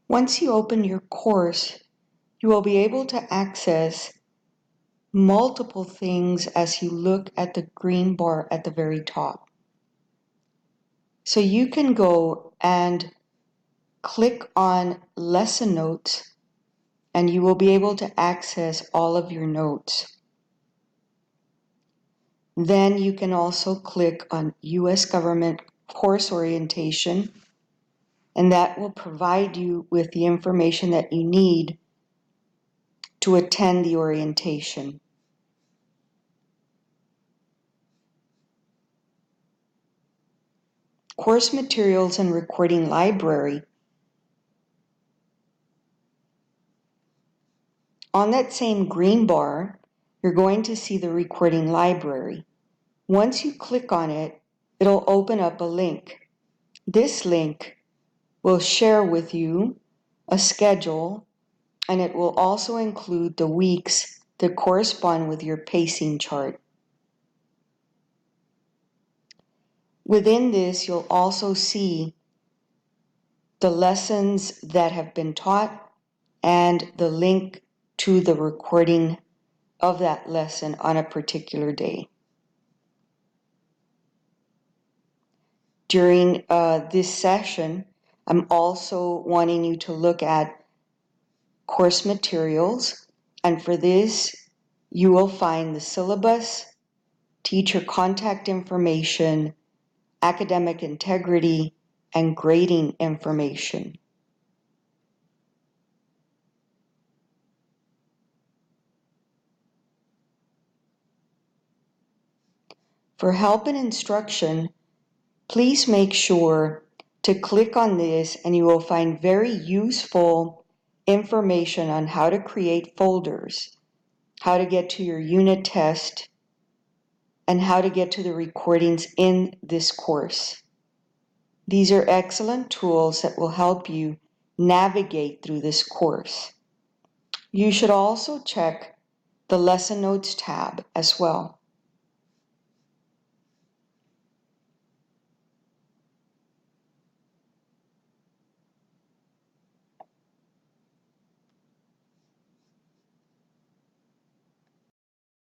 Once you open your course, you will be able to access multiple things as you look at the green bar at the very top. So you can go and click on lesson notes and you will be able to access all of your notes. Then you can also click on U.S. Government Course Orientation, and that will provide you with the information that you need to attend the orientation. Course Materials and Recording Library. On that same green bar, you're going to see the Recording Library. Once you click on it, it'll open up a link. This link will share with you a schedule, and it will also include the weeks that correspond with your pacing chart. Within this, you'll also see the lessons that have been taught and the link to the recording of that lesson on a particular day. During this session, I'm also wanting you to look at course materials, and for this, you will find the syllabus, teacher contact information, academic integrity, and grading information. For help and instruction, please make sure to click on this and you will find very useful information on how to create folders, how to get to your unit test, and how to get to the recordings in this course. These are excellent tools that will help you navigate through this course. You should also check the Lesson Notes tab as well.